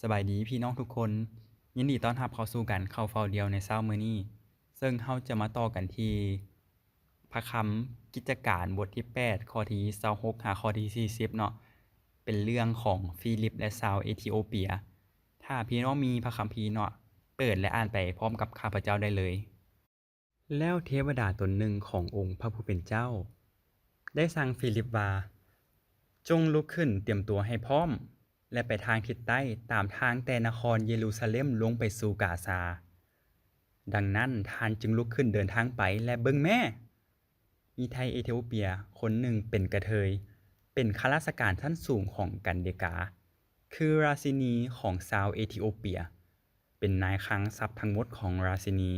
สบายดีพี่น้องทุกคนยินดีต้อนรับเข้าสู่กันเข้าเฝ้าเดียวในเช้ามื้อนี้ซึ่งเราจะมาต่อกันที่พระคัมภีร์กิจการบทที่8ข้อที่26หาข้อที่40เนาะเป็นเรื่องของฟิลิปและชาวเอธิโอเปียถ้าพี่น้องมีพระคัมภีร์เนาะเปิดและอ่านไปพร้อมกับข้าพเจ้าได้เลยแล้วเทวดาตนหนึ่งขององค์พระผู้เป็นเจ้าได้สั่งฟิลิปว่าจงลุกขึ้นเตรียมตัวให้พร้อมและไปทางทิศใต้ตามทางแต่นครเยรูซาเล็มลงไปสู่กาซาดังนั้นท่านจึงลุกขึ้นเดินทางไปและเบิ่งแม่มีไทยเอธิโอเปียคนหนึ่งเป็นกระเทยเป็นข้าราชการชั้นสูงของกันเดกาคือราชินีของชาวเอธิโอเปียเป็นนายคลังทรัพย์ทั้งหมดของราชินี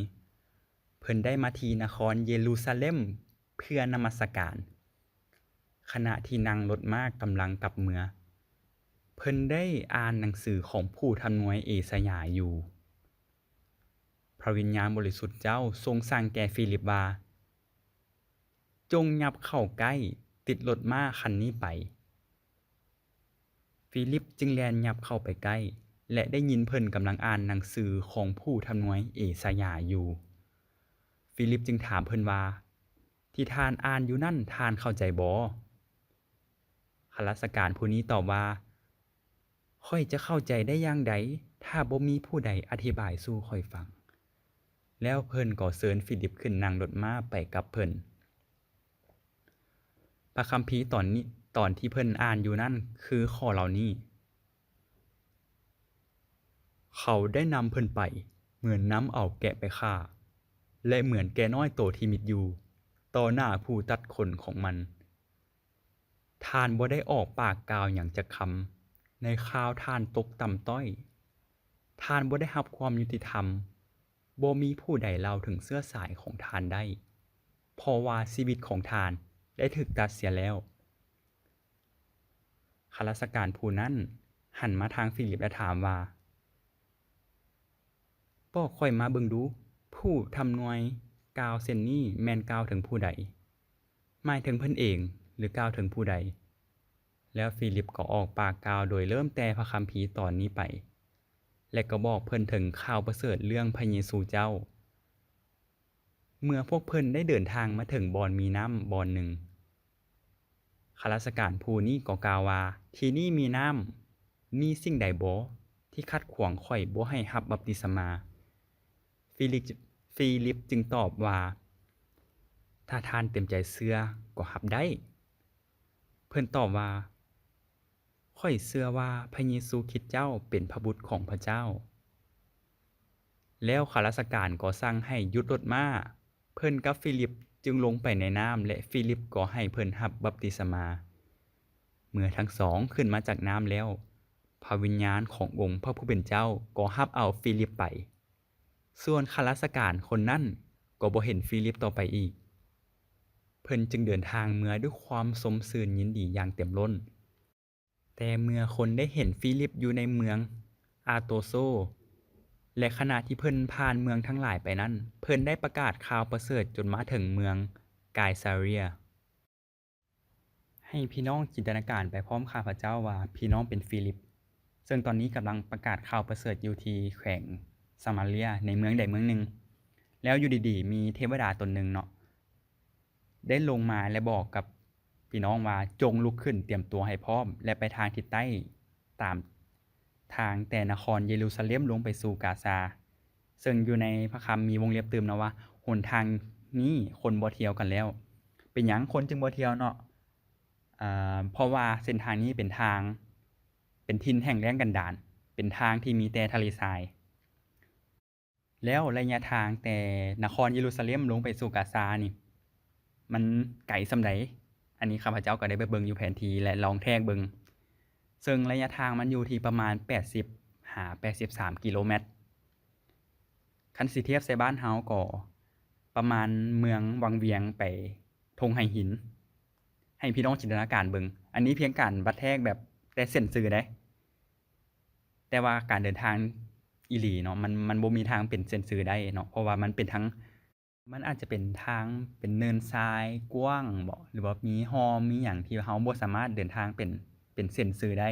เพิ่นได้มาที่นครเยรูซาเล็มเพื่อนมัสการขณะที่นั่งรถม้ากำลังกลับเมืองเพิ่นได้อ่านหนังสือของผู้ทำนวยเอสยาอยู่พระวิญญาณบริสุทธิ์เจ้าทรงสั่งแก่ฟิลิปว่าจงยับเข้าใกล้ติดรถม้าคันนี้ไปฟิลิปจึงแล่นยับเข้าไปใกล้และได้ยินเพิ่นกำลังอ่านหนังสือของผู้ทำนวยเอสยาอยู่ฟิลิปจึงถามเพิ่นว่าที่ท่านอ่านอยู่นั่นท่านเข้าใจบ่ข้าราชการผู้นี้ตอบว่าข้อยจะเข้าใจได้อย่างใดถ้าบ่มีผู้ใดอธิบายสู่ข้อยฟังแล้วเพิ่นก็เชิญฟิลิปขึ้นนั่งรถม้าไปกับเพิ่นพระคัมภีร์ตอนที่เพิ่นอ่านอยู่นั่นคือข้อเหล่านี้เขาได้นำเพิ่นไปเหมือนนำเอาแกะไปฆ่าและเหมือนแกะน้อยโตที่มิดอยู่ต่อหน้าผู้ตัดขนของมันท่านบ่ได้ออกปากกล่าวหยังจักคำในคราวท่านตกต่ำต้อยท่านบ่ได้รับความยุติธรรมบ่มีผู้ใดเล่าถึงเชื้อสายของท่านได้เพราะว่าชีวิตของท่านได้ถูกตัดเสียแล้วข้าราชการผู้นั้นหันมาทางฟิลิปและถามว่าบอกข้อยมาเบิ่งดูผู้ทำนวยกล่าวเช่นนี้แม่นกล่าวถึงผู้ใดหมายถึงเพิ่นเองหรือกล่าวถึงผู้ใดแล้วฟิลิปก็ออกปากกล่าวโดยเริ่มแต่พระคัมภีร์ตอนนี้ไปและก็บอกเพิ่นถึงข่าวประเสริฐเรื่องพระเยซูเจ้าเมื่อพวกเพิ่นได้เดินทางมาถึงบ่อนมีน้ำบ่อนหนึ่งข้าราชการผู้นี้ก็กล่าวว่าที่นี่มีน้ำมีสิ่งใดบ่ที่ขัดขวางข้อยบ่ให้รับบัพติศมาฟิลิปฟิลิปจึงตอบว่าถ้าท่านเต็มใจเชื่อก็รับได้เพิ่นตอบว่าข้อยเชื่อว่าพระเยซูคริสต์เจ้าเป็นพระบุตรของพระเจ้าแล้วข้าราชการก็สั่งให้หยุดรถม้าเพิ่นกับฟิลิปจึงลงไปในน้ำและฟิลิปก็ให้เพิ่นรับบัพติศมาเมื่อทั้งสองขึ้นมาจากน้ำแล้วพระวิญญาณขององค์พระผู้เป็นเจ้าก็รับเอาฟิลิปไปส่วนข้าราชการคนนั้นก็บ่เห็นฟิลิปต่อไปอีกเพิ่นจึงเดินทางเมื่อด้วยความสมชื่นยินดีอย่างเต็มล้นแต่เมื่อคนได้เห็นฟิลิปอยู่ในเมืองอาโตโซและขณะที่เพิ่นผ่านเมืองทั้งหลายไปนั้นเพิ่นได้ประกาศข่าวประเสริฐจนมาถึงเมืองกายซาเรียให้พี่น้องจินตนาการไปพร้อมข้าพเจ้าว่าพี่น้องเป็นฟิลิปซึ่งตอนนี้กำลังประกาศข่าวประเสริฐอยู่ที่แขวงซามาเรียในเมืองใดเมืองหนึ่งแล้วอยู่ดีๆมีเทวดาตนหนึ่งเนาะได้ลงมาและบอกกับพี่น้องว่าจงลุกขึ้นเตรียมตัวให้พร้อมและไปทางทิศใต้ตามทางแต่นครเยรูซาเล็มลงไปสู่กาซาซึ่งอยู่ในพระคัมภีร์มีวงเล็บเติมนะว่าหนทางนี้คนบ่เที่ยวกันแล้วเป็นหยังคนจึงบ่เที่ยวเนาะเพราะว่าเส้นทางนี้เป็นทางเป็นถิ่นแห่งแล้งกันดารเป็นทางที่มีแต่ทะเลทรายแล้วระยะทางแต่นครเยรูซาเล็มลงไปสู่กาซานี่มันไกลส่ำใดอันนี้ข้าพเจ้าก็ได้ไปเบิ่งอยู่แผนที่และลองแทรกเบิ่งซึ่งระยะทางมันอยู่ที่ประมาณ80หา83กิโลเมตรคันสิเทียบใส่บ้านเฮาก็ประมาณเมืองวังเวียงไปธงไหหินให้พี่น้องจินตนาการเบิ่งอันนี้เพียงการวัดแทรกแบบแต่เส้นสื่อเด้แต่ว่าการเดินทางอีหลีเนาะมันบ่มีทางเป็นเส้นสื่อได้เนาะเพราะว่ามันเป็นทั้งมันอาจจะเป็นทางเป็นเนินทรายกว้างบ่หรือว่ามีหอมีหยังที่เฮาบ่สามารถเดินทางเป็นเส้นสื่อได้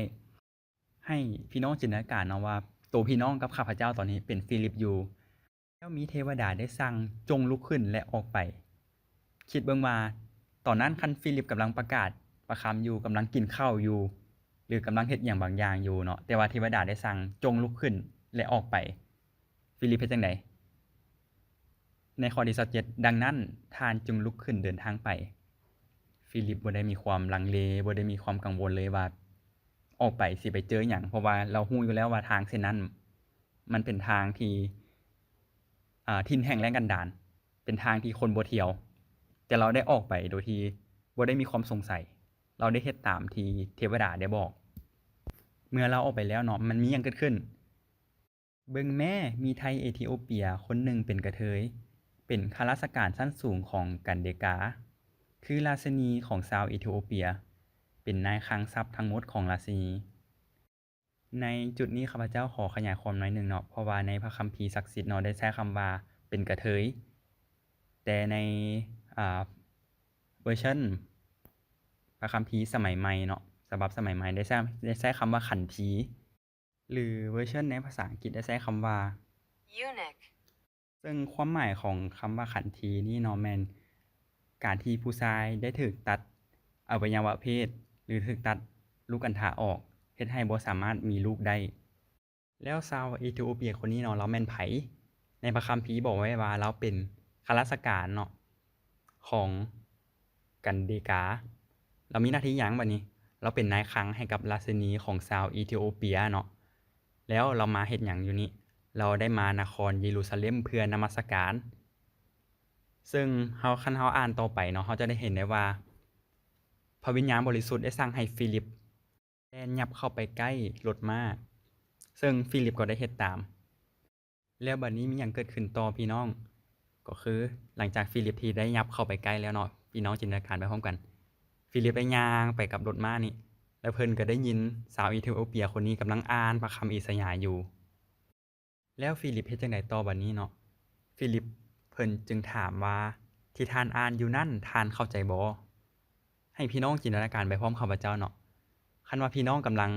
ให้พี่น้องจินตนาการเนาะว่าตัวพี่น้องกับข้าพเจ้าตอนนี้เป็นฟิลิปอยู่แล้วมีเทวดาได้สั่งจงลุกขึ้นและออกไปคิดเบิ่งว่าตอนนั้นคันฟิลิปกำลังประกาศประคำอยู่กำลังกินข้าวอยู่หรือกำลังเฮ็ดหยังบางอย่างอยู่เนาะแต่ว่าเทวดาได้สั่งจงลุกขึ้นและออกไปฟิลิปเฮ็ดจั่งใดในข้อที่27ดังนั้นท่านจงลุกขึ้นเดินทางไปฟิลิปบ่ได้มีความลังเลบ่ได้มีความกังวลเลยว่าออกไปสิไปเจอหยังเพราะว่าเรารู้อยู่แล้วว่าทางเส้นนั้นมันเป็นทางที่ถิ่นแห่งแล้งกันดารเป็นทางที่คนบ่เที่ยวแต่เราได้ออกไปโดยที่บ่ได้มีความสงสัยเราได้เฮ็ดตามที่เทวดาได้บอกเมื่อเราออกไปแล้วเนาะมันมีหยังเกิดขึ้นเบิ่งแม่มีไทเอธิโอเปียคนหนึ่งเป็นกระเทยเป็นข้าราชการชั้นสูงของกันเดกาคือราชินีของชาวเอธิโอเปียเป็นนายคลังทรัพย์ทั้งหมดของราชินีในจุดนี้ข้าพเจ้าขอขยายความหน่อยหนึ่งเนาะเพราะว่าในพระคัมภีร์ศักดิ์สิทธิ์เนาะได้ใช้คำว่าเป็นกระเทยแต่ในเวอร์ชันพระคัมภีร์สมัยใหม่เนาะฉบับสมัยใหม่ได้ใช้คำว่าขันทีหรือเวอร์ชันในภาษาอังกฤษได้ใช้คำว่า eunuch ซึ่งความหมายของคำว่าขันทีนี่เนาะแม่นการที่ผู้ชายได้ถูกตัดอวัยวะเพศหรือถูกตัดลูกอัณฑะออกเฮ็ดให้บ่สามารถมีลูกได้แล้วชาวเอธิโอเปียคนนี้เนาะเราแม่นไผในพระคัมภีร์บอกไว้ว่าเราเป็นข้าราชการเนาะของกันเดกาเรามีหน้าที่หยังบัดนี้เราเป็นนายคลังให้กับราชินีของชาวเอธิโอเปียเนาะแล้วเรามาเฮ็ดหยังอยู่นี่เราได้มานครเยรูซาเล็มเพื่อนมัสการซึ่งคันเราอ่านต่อไปเนาะเราจะได้เห็นได้ว่าพระวิญญาณบริสุทธิ์ได้สั่งให้ฟิลิปแล่นยับเข้าไปใกล้รถม้าซึ่งฟิลิปก็ได้เฮ็ดตามแล้วบัดนี้มีหยังเกิดขึ้นต่อพี่น้องก็คือหลังจากฟิลิปที่ได้ยับเข้าไปใกล้แล้วเนาะพี่น้องจินตนาการไปพร้อมกันฟิลิปได้ย่างไปกับรถม้านี่แล้วเพิ่นก็ได้ยินสาวอีธิโอเปียคนนี้กำลังอ่านพระคัมภีร์อิสยาห์อยู่แล้วฟิลิปเฮ็ดจั่งใดต่อบัดนี้เนาะฟิลิปเพิ่นจึงถามว่าที่ท่านอ่านอยู่นั่นท่านเข้าใจบ่ให้พี่น้องจินตนาการไปพร้อมข้าพเจ้าเนาะคันว่าพี่น้องกำลัง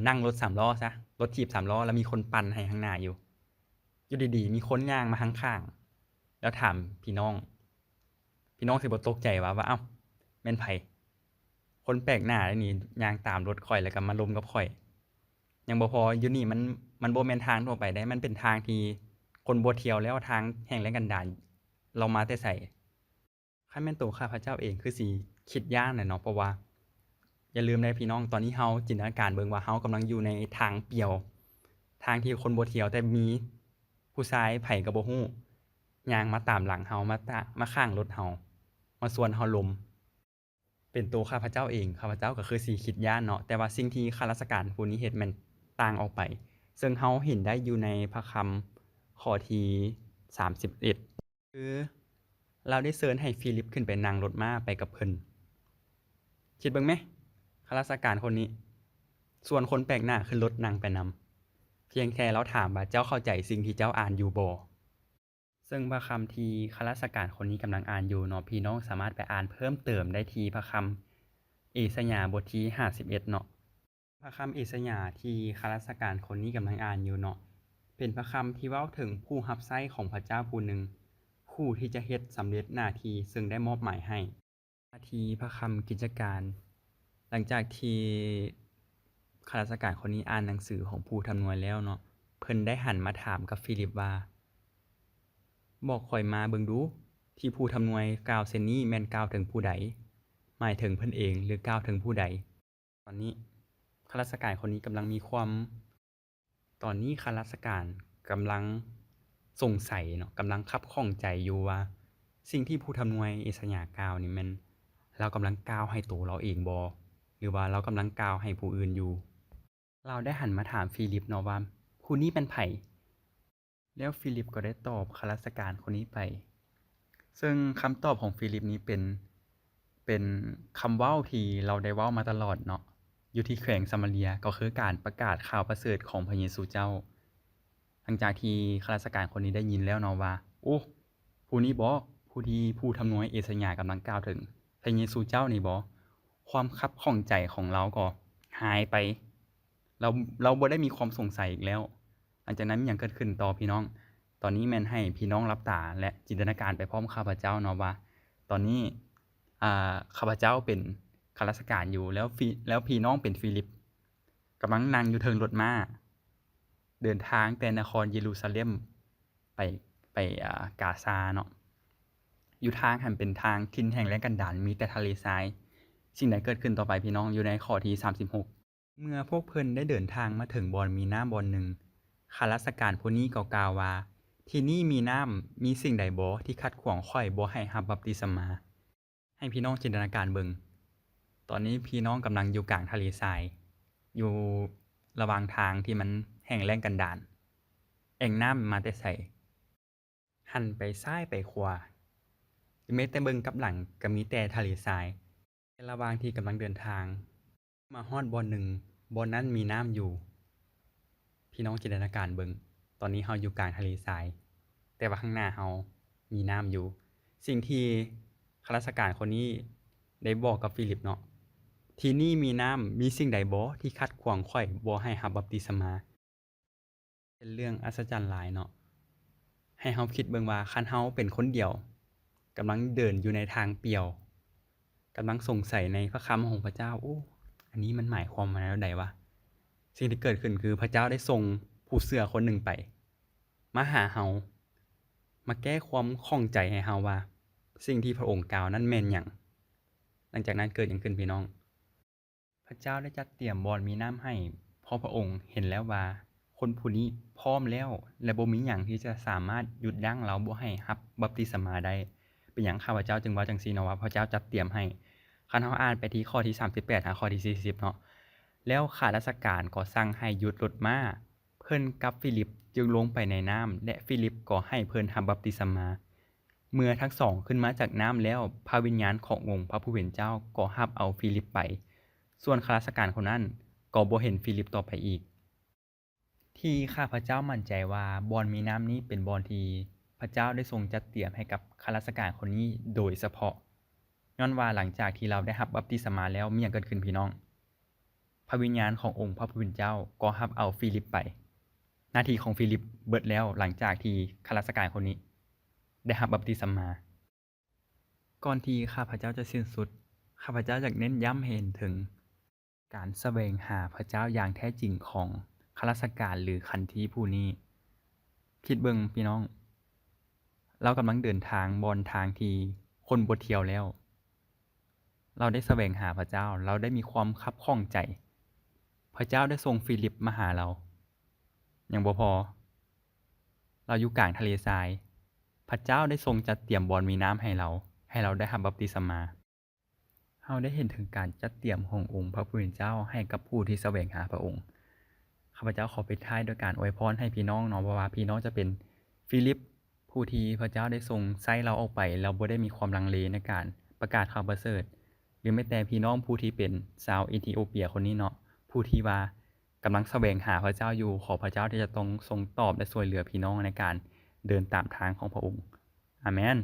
นั่งรถ3ล้อซะรถถีบ3ล้อแล้วมีคนปั่นให้ข้างหน้าอยู่ดีๆมีคนย่างมาข้างๆแล้วถามพี่น้องสิบ่ตกใจว่าอ้าวแม่นไผคนแปลกหน้าเด้นี่ย่างตามรถข้อยแล้วก็มาล้มกับข้อยยังบ่พออยู่นี่มันบ่แม่นทางทั่วไปเดะมันเป็นทางที่คนบ่เที่ยวแล้วทางแห้งแล้งกันดารเรามาแต่ไสคันแม่นตัวข้าพเจ้าเองคือสิคิดย้านแหละเนาะเพราะว่าอย่าลืมเด้อพี่น้องตอนนี้เราจินตนาการเบิ่งว่าเรากำลังอยู่ในทางเปลี่ยวทางที่คนบ่เที่ยวแต่มีผู้ชายไผก็บ่ฮู้ย่างมาตามหลังเรามาข้างรถเรามาสวนเราล้มเป็นตัวข้าพเจ้าเองข้าพเจ้าก็คือสิคิดย้านเนาะแต่ว่าสิ่งที่ข้าราชการผู้นี้เฮ็ดแม่นต่างออกไปซึ่งเราเห็นได้อยู่ในพระคัมภ์ข้อที่31คือเราได้เชิญให้ฟิลิปขึ้นไปนั่งรถม้าไปกับเพิ่นคิดเบิ่งแหมข้าราชการคนนี้ส่วนคนแปลกหน้าขึ้นรถนั่งไปนำเพียงแค่เราถามว่าเจ้าเข้าใจสิ่งที่เจ้าอ่านอยู่บ่ซึ่งพระคัมภ์ที่ข้าราชการคนนี้กำลังอ่านอยู่เนาะพี่น้องสามารถไปอ่านเพิ่มเติมได้ที่พระคัมภ์เอสยาห์บทที่51เนาะพระคัมภ์เอสยาห์ที่ข้าราชการคนนี้กำลังอ่านอยู่เนาะเป็นพระคัมภ์ที่เว้าถึงผู้รับใช้ของพระเจ้าผู้หนึ่งผู้ที่จะเฮ็ดสำเร็จหน้าที่ซึ่งได้มอบหมายให้หน้าที่พระคัมภ์กิจการหลังจากที่ข้าราชการคนนี้อ่านหนังสือของผู้ทำนวยแล้วเนาะเพิ่นได้หันมาถามกับฟิลิปว่าบอกข้อยมาเบิ่งดูที่ผู้ทำนวยกล่าวเช่นนี้แม่นกล่าวถึงผู้ใดหมายถึงเพิ่นเองหรือกล่าวถึงผู้ใดตอนนี้ข้าราชการคนนี้กำลังมีความข้าราชการกำลังสงสัยเนาะกำลังคับข้องใจอยู่ว่าสิ่งที่ผู้ทำนวยเอสยาห์กล่าวนี่แม่นเรากำลังกล่าวให้ตัวเราเองบ่หรือว่าเรากำลังกล่าวให้ผู้อื่นอยู่เราได้หันมาถามฟิลิปเนาะว่าผู้นี้เป็นไผแล้วฟิลิปก็ได้ตอบข้าราชการคนนี้ไปซึ่งคำตอบของฟิลิปนี้เป็นคำเว้าที่เราได้เว้ามาตลอดเนาะอยู่ที่แขวงซามาเรียก็คือการประกาศข่าวประเสริฐของพระเยซูเจ้าหลังจากที่ข้าราชการคนนี้ได้ยินแล้วเนาะว่าโอ้ผู้นี้บ่ผู้ที่ผู้ทำนวยเอสยาห์กำลังกล่าวถึงพระเยซูเจ้านี่บ่ความคับข้องใจของเราก็หายไป เราเราบ่ได้มีความสงสัยอีกแล้วหลังจากนั้นมีหยังเกิดขึ้นต่อพี่น้องตอนนี้แม่นให้พี่น้องหลับตาและจินตนาการไปพร้อมข้าพเจ้าเนาะว่าตอนนี้ข้าพเจ้าเป็นข้าราชการอยู่แล้วพี่น้องเป็นฟิลิปกำลังนั่งอยู่เทิงรถม้าเดินทางแต่นครเยรูซาเล็มไปกาซาเนาะอยู่ทางหั้นเป็นทางถิ่นแห่งแล้งกันดารมีแต่ทะเลทรายสิ่งใดเกิดขึ้นต่อไปพี่น้องอยู่ในข้อที่36เมื่อพวกเพิ่นได้เดินทางมาถึงบ่อนมีน้ำบ่อนหนึ่งข้าราชการผู้นี้ก็กล่าวว่าที่นี่มีน้ำมีสิ่งใดบ่ที่ขัดขวางข้อยบ่ให้รับบัพติศมาให้พี่น้องจินตนาการเบิ่งตอนนี้พี่น้องกำลังอยู่กลางทะเลทรายอยู่ระหว่างทางที่มันแห้งแล้งกันดารแอ่งน้ำมาแต่ไสหันไปซ้ายไปขวาแม้แต่เบิ่งกลับหลังก็มีแต่ทะเลทรายในระหว่างที่กำลังเดินทางมาฮอดบ่อนหนึ่งบ่อนนั้นมีน้ำอยู่พี่น้องจินตนาการเบิ่งตอนนี้เราอยู่กลางทะเลทรายแต่ว่าข้างหน้าเรามีน้ำอยู่สิ่งที่ข้าราชการคนนี้ได้บอกกับฟิลิปเนาะที่นี่มีน้ำมีสิ่งใดบ่ที่ขัดขวางข้อยบ่ให้รับบัพติศมาเป็นเรื่องอัศจรรย์หลายเนาะให้เราคิดเบิ่งว่าคันเราเป็นคนเดียวกำลังเดินอยู่ในทางเปี่ยวกำลังสงสัยในพระคำของพระเจ้าโอ้อันนี้มันหมายความว่าแนวใดวะสิ่งที่เกิดขึ้นคือพระเจ้าได้ส่งผู้เชื่อคนหนึ่งไปมาหาเรามาแก้ความข้องใจให้เราว่าสิ่งที่พระองค์กล่าวนั้นแม่นหยังหลังจากนั้นเกิดหยังขึ้นพี่น้องพระเจ้าได้จัดเตรียมบ่อนมีน้ำให้เพราะพระองค์เห็นแล้วว่าคนผู้นี้พร้อมแล้วและบ่มีหยังที่จะสามารถหยุดยั้งเราบ่ให้รับบัพติศมาได้เป็นหยังข้าพเจ้าจึงว่าจังซี่เนาะว่าพระเจ้าจัดเตรียมให้คันเราอ่านไปที่ข้อที่38หาข้อที่40เนาะแล้วข้าราชการก็สั่งให้หยุดรถม้าเพิ่นกับฟิลิปจึงลงไปในน้ำและฟิลิปก็ให้เพิ่นรับบัพติศมาเมื่อทั้งสองขึ้นมาจากน้ำแล้วพระวิญญาณขององค์พระผู้เป็นเจ้าก็รับเอาฟิลิปไปส่วนข้าราชการคนนั้นก็บ่เห็นฟิลิปต่อไปอีกที่ข้าพเจ้ามั่นใจว่าบ่อนมีน้ำนี้เป็นบ่อนที่พระเจ้าได้ทรงจัดเตรียมให้กับข้าราชการคนนี้โดยเฉพาะย้อนว่าหลังจากที่เราได้รับบัพติศมาแล้วมีหยังเกิดขึ้นพี่น้องพระวิญญาณขององค์พระผู้เป็นเจ้าก็รับเอาฟิลิปไปหน้าที่ของฟิลิปเบิดแล้วหลังจากที่ข้าราชการคนนี้ได้รับบัพติศมาก่อนที่ข้าพเจ้าจะสิ้นสุดข้าพเจ้าอยากเน้นย้ำให้เห็นถึงการแสวงหาพระเจ้าอย่างแท้จริงของข้าราชการหรือคันธีผู้นี้คิดเบิ่งพี่น้องเรากำลังเดินทางบนทางที่คนบ่เที่ยวแล้วเราได้แสวงหาพระเจ้าเราได้มีความคับข้องใจพระเจ้าได้ส่งฟิลิปมาหาเรายังบ่พอเราอยู่กลางทะเลทรายพระเจ้าได้ทรงจัดเตรียมบ่อนมีน้ำให้เราได้รับบัพติศมาเราได้เห็นถึงการจัดเตรียมขององค์พระผู้เป็นเจ้าให้กับผู้ที่แสวงหาพระองค์ข้าพเจ้าขอปิดท้ายด้วยการอวยพรให้พี่น้องเนาะว่าพี่น้องจะเป็นฟิลิปผู้ที่พระเจ้าได้ทรงใช้เราออกไปเราบ่ได้มีความลังเลในการประกาศข่าวประเสริฐหรือแม้แต่พี่น้องผู้ที่เป็นชาวเอธิโอเปียคนนี้เนาะผู้ที่ว่ากำลังแสวงหาพระเจ้าอยู่ขอพระเจ้าที่จะต้องทรงตอบและช่วยเหลือพี่น้องในการเดินตามทางของพระองค์อาเมน